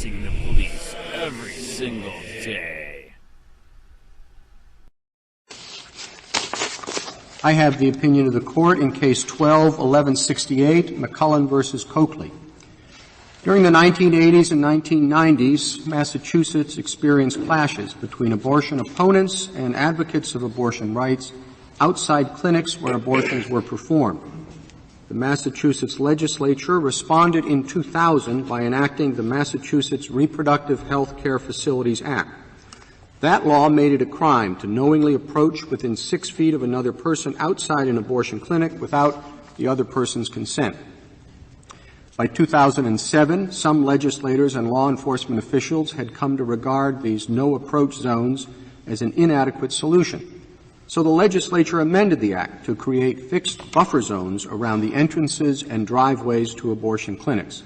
facing the police every single day. I have the opinion of the Court in Case 12-1168, McCullen versus Coakley. During the 1980s and 1990s, Massachusetts experienced clashes between abortion opponents and advocates of abortion rights outside clinics where abortions were performed. The Massachusetts legislature responded in 2000 by enacting the Massachusetts Reproductive Health Care Facilities Act. That law made it a crime to knowingly approach within 6 feet of another person outside an abortion clinic without the other person's consent. By 2007, some legislators and law enforcement officials had come to regard these no-approach zones as an inadequate solution. So the legislature amended the Act to create fixed buffer zones around the entrances and driveways to abortion clinics.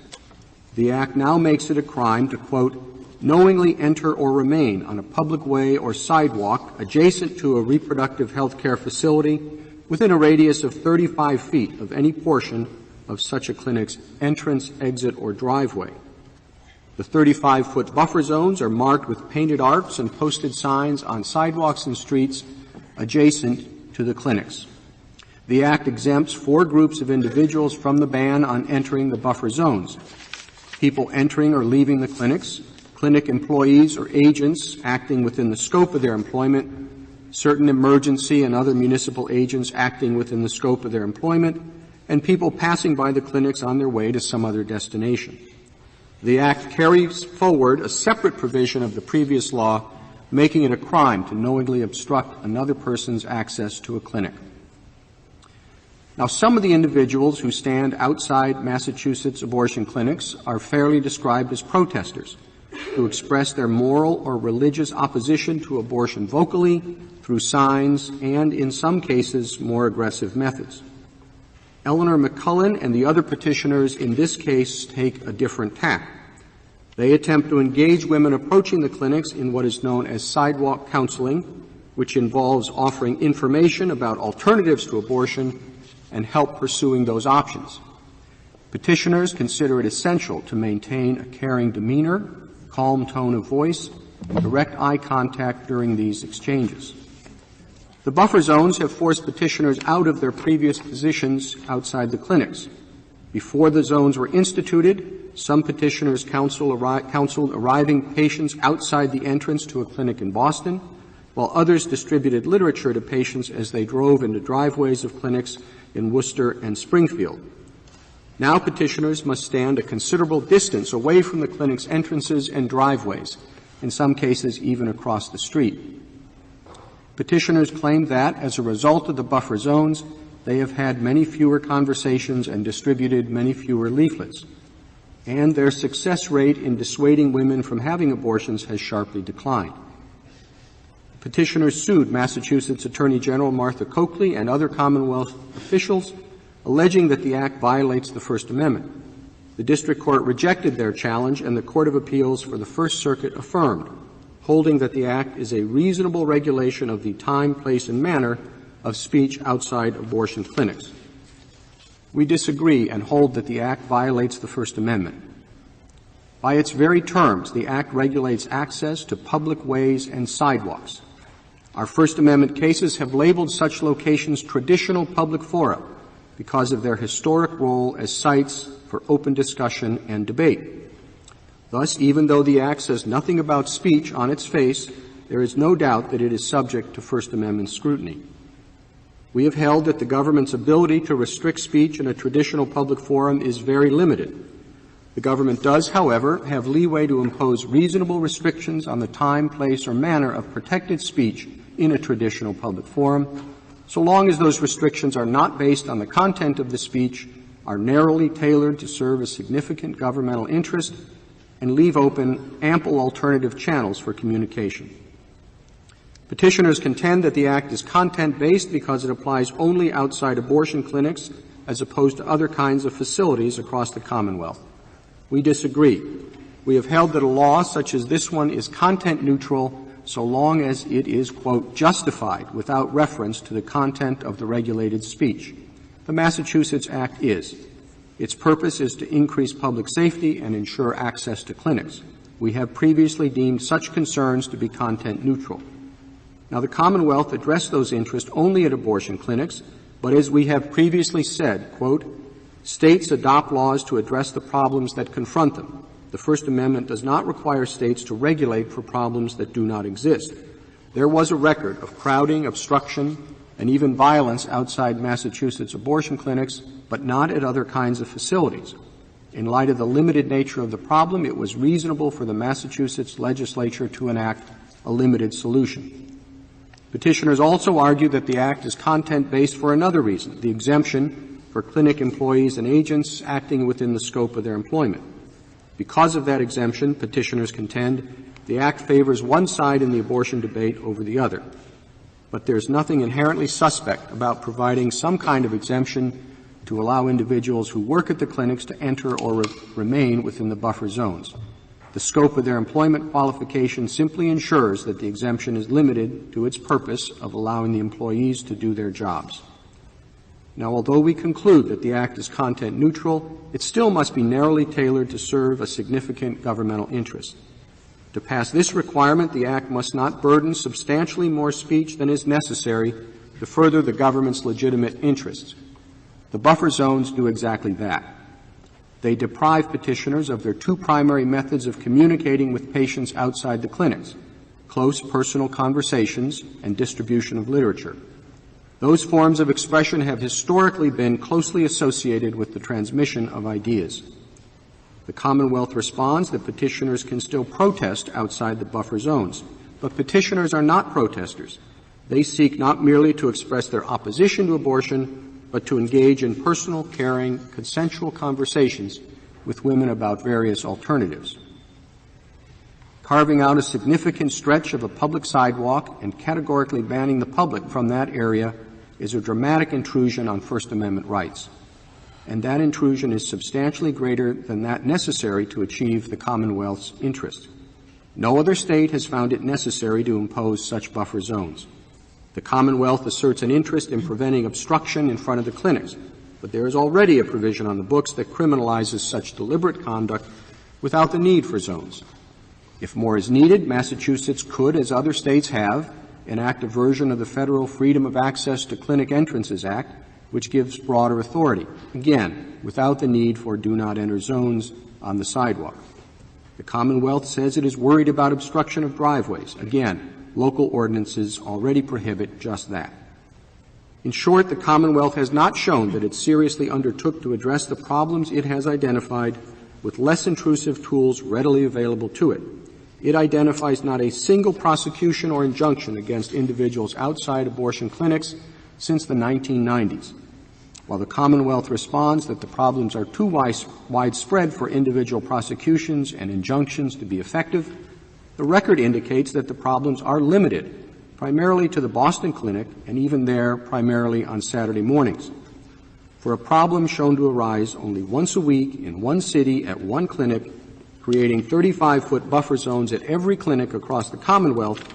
The Act now makes it a crime to, quote, knowingly enter or remain on a public way or sidewalk adjacent to a reproductive health care facility within a radius of 35 feet of any portion of such a clinic's entrance, exit, or driveway. The 35-foot buffer zones are marked with painted arcs and posted signs on sidewalks and streets adjacent to the clinics. The Act exempts 4 groups of individuals from the ban on entering the buffer zones: people entering or leaving the clinics, clinic employees or agents acting within the scope of their employment, certain emergency and other municipal agents acting within the scope of their employment, and people passing by the clinics on their way to some other destination. The Act carries forward a separate provision of the previous law, making it a crime to knowingly obstruct another person's access to a clinic. Now, some of the individuals who stand outside Massachusetts abortion clinics are fairly described as protesters, who express their moral or religious opposition to abortion vocally, through signs, and in some cases, more aggressive methods. Eleanor McCullen and the other petitioners in this case take a different tack. They attempt to engage women approaching the clinics in what is known as sidewalk counseling, which involves offering information about alternatives to abortion and help pursuing those options. Petitioners consider it essential to maintain a caring demeanor, calm tone of voice, and direct eye contact during these exchanges. The buffer zones have forced petitioners out of their previous positions outside the clinics. Before the zones were instituted, some petitioners counseled arriving patients outside the entrance to a clinic in Boston, while others distributed literature to patients as they drove into driveways of clinics in Worcester and Springfield. Now petitioners must stand a considerable distance away from the clinic's entrances and driveways, in some cases even across the street. Petitioners claim that, as a result of the buffer zones, they have had many fewer conversations and distributed many fewer leaflets, and their success rate in dissuading women from having abortions has sharply declined. Petitioners sued Massachusetts Attorney General Martha Coakley and other Commonwealth officials, alleging that the Act violates the First Amendment. The District Court rejected their challenge, and the Court of Appeals for the First Circuit affirmed, holding that the Act is a reasonable regulation of the time, place, and manner of speech outside abortion clinics. We disagree and hold that the Act violates the First Amendment. By its very terms, the Act regulates access to public ways and sidewalks. Our First Amendment cases have labeled such locations traditional public fora because of their historic role as sites for open discussion and debate. Thus, even though the Act says nothing about speech on its face, there is no doubt that it is subject to First Amendment scrutiny. We have held that the government's ability to restrict speech in a traditional public forum is very limited. The government does, however, have leeway to impose reasonable restrictions on the time, place, or manner of protected speech in a traditional public forum, so long as those restrictions are not based on the content of the speech, are narrowly tailored to serve a significant governmental interest, and leave open ample alternative channels for communication. Petitioners contend that the Act is content-based because it applies only outside abortion clinics as opposed to other kinds of facilities across the Commonwealth. We disagree. We have held that a law such as this one is content-neutral so long as it is, quote, justified without reference to the content of the regulated speech. The Massachusetts Act is. Its purpose is to increase public safety and ensure access to clinics. we have previously deemed such concerns to be content neutral. Now, the Commonwealth addressed those interests only at abortion clinics, but as we have previously said, quote, states adopt laws to address the problems that confront them. The First Amendment does not require states to regulate for problems that do not exist. There was a record of crowding, obstruction, and even violence outside Massachusetts abortion clinics, but not at other kinds of facilities. In light of the limited nature of the problem, it was reasonable for the Massachusetts legislature to enact a limited solution. Petitioners also argue that the Act is content-based for another reason, the exemption for clinic employees and agents acting within the scope of their employment. Because of that exemption, petitioners contend the Act favors one side in the abortion debate over the other. But there's nothing inherently suspect about providing some kind of exemption to allow individuals who work at the clinics to enter or remain within the buffer zones. The scope of their employment qualification simply ensures that the exemption is limited to its purpose of allowing the employees to do their jobs. Now, although we conclude that the Act is content neutral, it still must be narrowly tailored to serve a significant governmental interest. To pass this requirement, the Act must not burden substantially more speech than is necessary to further the government's legitimate interests. The buffer zones do exactly that. They deprive petitioners of their two primary methods of communicating with patients outside the clinics, close personal conversations and distribution of literature. Those forms of expression have historically been closely associated with the transmission of ideas. The Commonwealth responds that petitioners can still protest outside the buffer zones, but petitioners are not protesters. They seek not merely to express their opposition to abortion, but to engage in personal, caring, consensual conversations with women about various alternatives. Carving out a significant stretch of a public sidewalk and categorically banning the public from that area is a dramatic intrusion on First Amendment rights, and that intrusion is substantially greater than that necessary to achieve the Commonwealth's interest. No other state has found it necessary to impose such buffer zones. The Commonwealth asserts an interest in preventing obstruction in front of the clinics, but there is already a provision on the books that criminalizes such deliberate conduct without the need for zones. If more is needed, Massachusetts could, as other states have, enact a version of the Federal Freedom of Access to Clinic Entrances Act, which gives broader authority, again, without the need for do-not-enter zones on the sidewalk. The Commonwealth says it is worried about obstruction of driveways. Again, local ordinances already prohibit just that. In short, the Commonwealth has not shown that it seriously undertook to address the problems it has identified with less intrusive tools readily available to it. It identifies not a single prosecution or injunction against individuals outside abortion clinics since the 1990s. While the Commonwealth responds that the problems are too widespread for individual prosecutions and injunctions to be effective, the record indicates that the problems are limited primarily to the Boston clinic, and even there primarily on Saturday mornings. For a problem shown to arise only once a week in one city at one clinic, creating 35-foot buffer zones at every clinic across the Commonwealth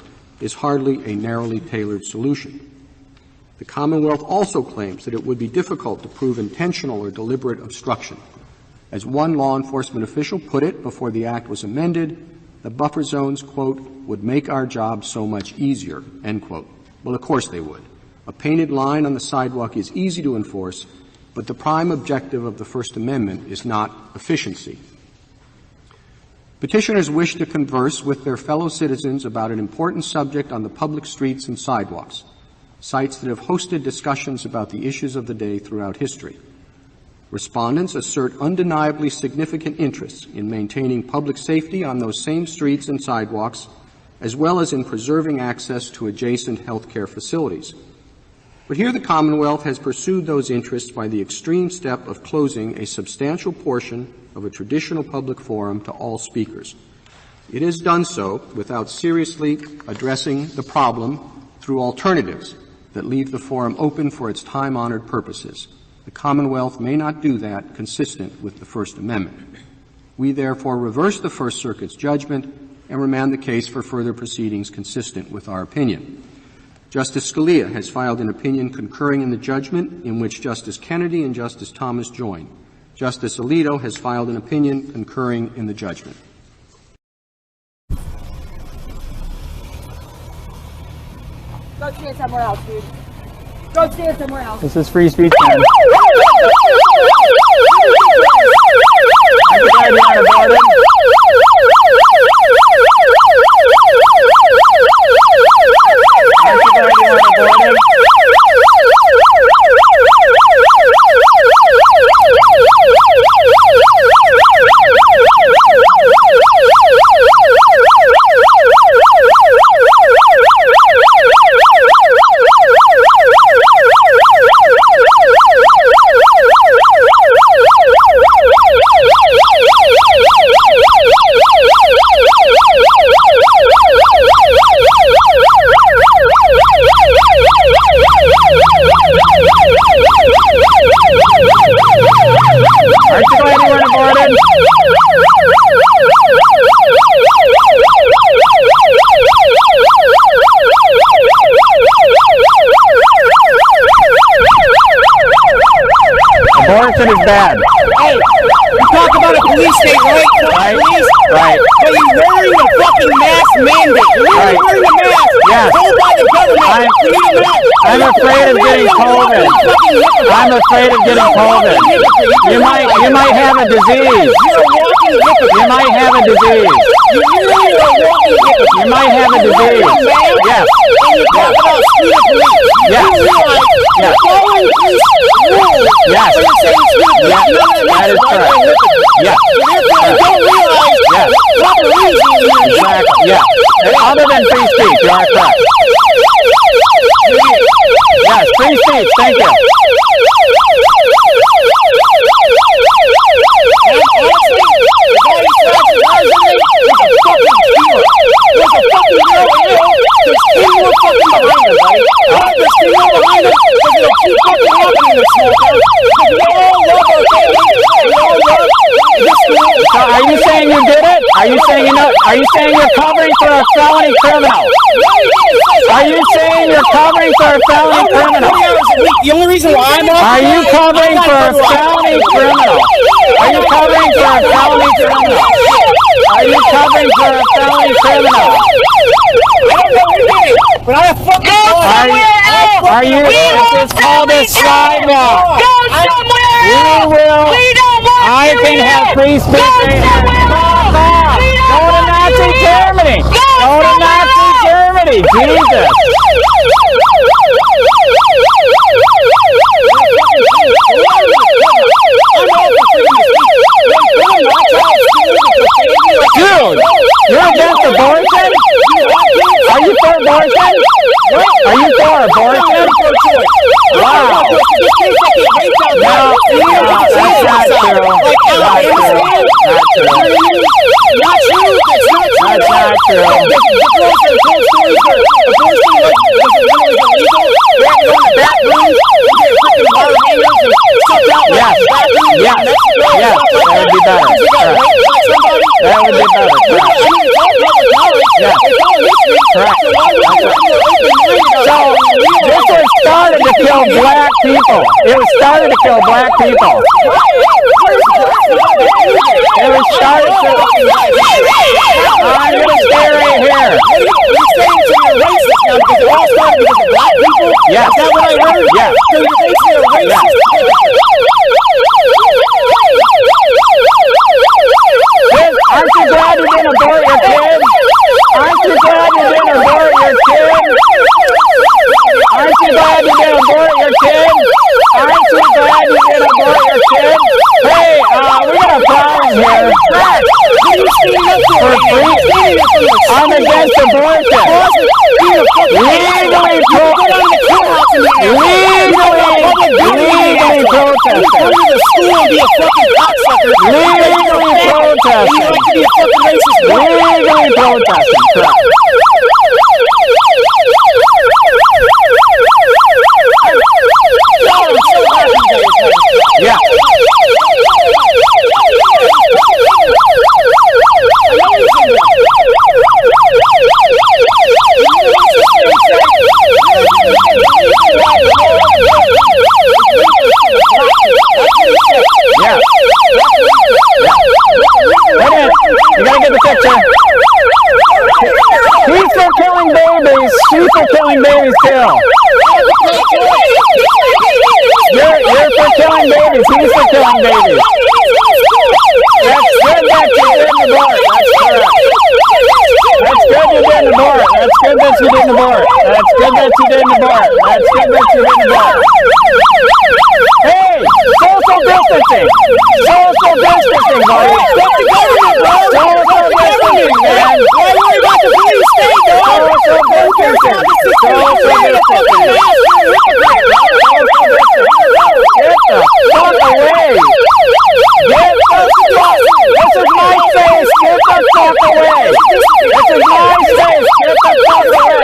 is hardly a narrowly tailored solution. The Commonwealth also claims that it would be difficult to prove intentional or deliberate obstruction. As one law enforcement official put it before the Act was amended, the buffer zones, quote, would make our job so much easier, end quote. Well, of course they would. A painted line on the sidewalk is easy to enforce, but the prime objective of the First Amendment is not efficiency. Petitioners wish to converse with their fellow citizens about an important subject on the public streets and sidewalks, sites that have hosted discussions about the issues of the day throughout history. Respondents assert undeniably significant interests in maintaining public safety on those same streets and sidewalks, as well as in preserving access to adjacent health care facilities. But here the Commonwealth has pursued those interests by the extreme step of closing a substantial portion of a traditional public forum to all speakers. It has done so without seriously addressing the problem through alternatives that leave the forum open for its time-honored purposes. The Commonwealth may not do that consistent with the First Amendment. We therefore reverse the First Circuit's judgment and remand the case for further proceedings consistent with our opinion. Justice Scalia has filed an opinion concurring in the judgment in which Justice Kennedy and Justice Thomas join. Justice Alito has filed an opinion concurring in the judgment. stand somewhere else, dude. Go stand somewhere else. This is free speech, man. I'm glad you want to board him. Abortion is bad. Hey, you talk about a police state, right? Right. Police, Right. but you're wearing a fucking mask mandate. You're Right. wearing a mask. Yes. Told by the government. You need a mask. I'm afraid of getting COVID. I'm afraid of getting COVID. You might have a disease. You're a walking hypocrite. You might have a disease. You really are a walking hypocrite. You might have a disease. Yes. And you talk about screw the police. Yes. You realize Yes. you're following police rules. Yes. But you're saying screw the police. Yes. None of That is makes correct. you a hypocrite. Yes. So therefore, you don't realize Yes. proper reasoning in your Exactly. Yes. And other than free speech, you are correct. Yes, free speech. Thank you. So are you saying you did it? Are you saying you know? Are you saying you're covering for a felony criminal? Are you saying you're covering for a felony criminal? The only reason why I'm Are you covering for a felony criminal? Are you covering for a felony criminal? Are you covering for a felony criminal? I don't know who did it, but I fucking Are you? It's called a sidewalk. Go somewhere We else! will. We don't want I you can here! have free speech. Go somewhere else! We Go don't to want Nazi you here! Germany. Go Go to somewhere Nazi else! Germany. Jesus. Dude, you're against abortion? Are you for abortion? Are you for abortion? Wow. No, that's not true. Not true. Not true. That's not true. Yes. Yes. Yes. That would be better. Correct. That would be better. Correct. Yes. Correct. So this was started to kill black people. It was started to kill black people. It was started to. I'm going to stay right here. You're saying to your racist now because it all started because of black people? Yes. Is that what I heard? Yes. So you're basically a racist? Aren't you glad you didn't abort your kid? Aren't you glad you didn't abort your kid? Aren't you glad you didn't abort your kid? Aren't you glad you didn't abort your kid? Hey, we got a problem here. What are you standing up for? For free? I'm against abortion. Legally protesting. Come to the school and be a fucking cocksucker. Legally protesting. You like to be a fucking racist. Legally protesting. Correct. Yeah. Yeah. Wait a minute. You gotta get the picture. killing babies too. You're for killing babies. He's for killing babies. That's good that you didn't abort. That's correct. That's good you didn't abort. That's good that you didn't abort. That's good that you didn't abort. That's good that you didn't abort. Hey, social distancing. Social distancing, buddy. Social distancing, man. Why worry about the police state, dog? Social distancing. Social distancing. Get the fuck away. Get the fuck. This is my space. Get the fuck away. This is my space. Get the fuck away.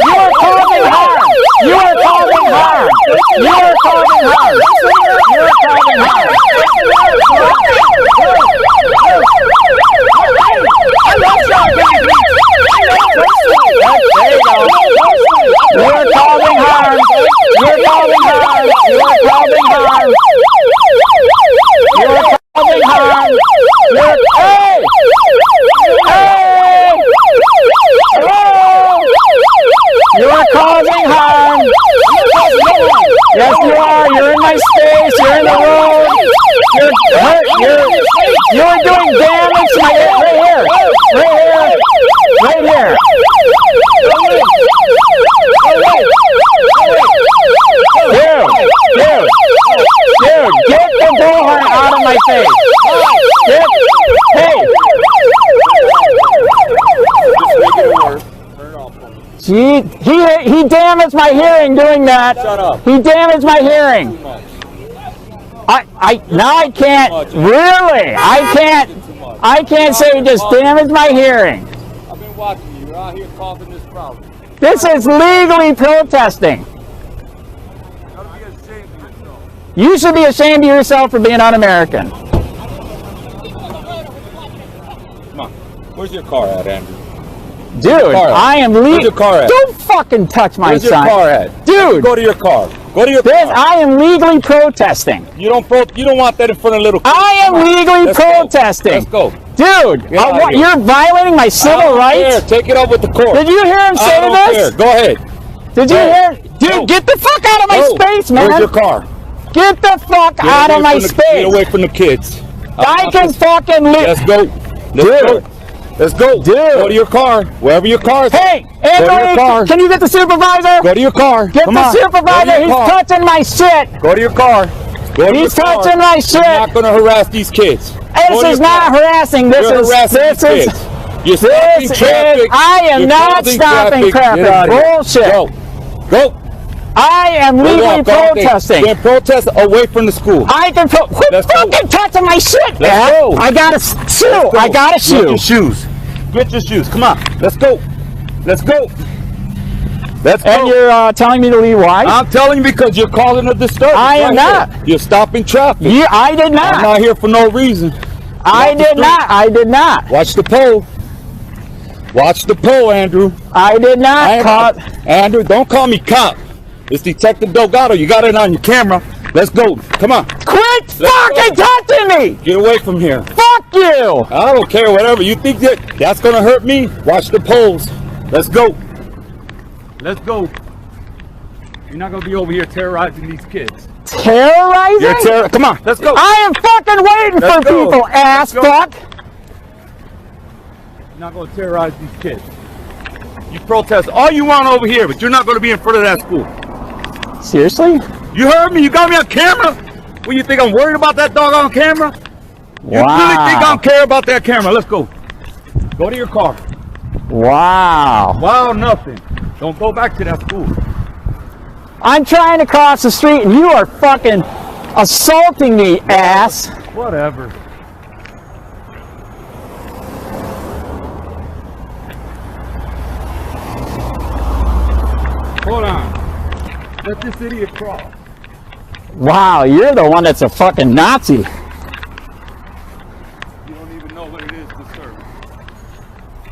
You are causing harm. You are causing harm. You are causing harm. You are causing harm. I love stalking. There you go. You are causing harm. You are causing harm. You are causing harm. You are causing harm. You're, hey! Hey! Hello! You are causing harm. Yes, you are. You're in my space. You're in the road. You're hurt. You're doing damage to my right here. Right here. Right here. Dude, get the bullhorn out of my face. Hey. He damaged my hearing doing that. Shut up. He damaged my hearing. Now I can't, really, I can't say he just damaged my hearing. I've been watching you. You're out here causing this problem. This is legally protesting. You should be ashamed of yourself for being un-American. Come on. Where's your car at, Andrew? Dude, I am Where's your car at? Don't fucking touch my Where's son. your car at? Dude. Go to your car. Go to your car. I am legally protesting. You don't want that in front of little kids. I am legally Let's protesting. Go. Dude, Get you're violating my civil rights? Take it up with the court. Did you hear him say this? Go ahead. Did you hear? Dude, Go. get the fuck out of my space, man. Where's your car? Get the fuck out of my space. Get away from the kids. I can fucking live. Let's go. Let's go. Dude. Go to your car. Wherever your car is. Hey, Go to your car. can you get the supervisor? Go to your car. Get Come the on. supervisor. Go to your He's car. touching my shit. Go to your car. Go to He's your car. touching my shit. You're not going to harass these kids. This is not harassing. This You're is harassing these kids. You're stopping traffic. I am You're not causing stopping Get out traffic. of here. Bullshit. Go. I am legally protesting. Then protest away from the school. I can quit Let's go. fucking touching my shit, man. Let's go. I got a shoe. I got a shoe. Get your shoes. Get your shoes. Come on. Let's go. Let's go. Let's go. And you're telling me to leave? Why? I'm telling you because you're causing a disturbance. I am not. You're stopping traffic. I did not. I'm not here for no reason. I did not. I did not. Watch the pole. Watch the pole, Andrew. I did not. Cop. Andrew, don't call me cop. It's Detective Delgado. You got it on your camera. Let's go. Come on. Quit fucking touching me. Get away from here. Fuck you. I don't care. Whatever. You think that's going to hurt me? Watch the poles. Let's go. Let's go. You're not going to be over here terrorizing these kids. Terrorizing? Come on. Let's go. I am fucking waiting for people, ass fuck. You're not going to terrorize these kids. You protest all you want over here, but you're not going to be in front of that school. Seriously? You heard me? You got me on camera? What, you think I'm worried about that dog on camera? You really think I don't care about that camera? Let's go. Go to your car. Wow. Wow, nothing. Don't go back to that school. I'm trying to cross the street and you are fucking assaulting me, ass. Whatever. Hold on. Let this idiot cross. Wow, you're the one that's a fucking Nazi. You don't even know what it is to serve.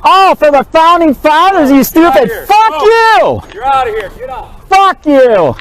Oh, for the founding fathers, you stupid. Here. Fuck you. You're out of here. Get out. Fuck you.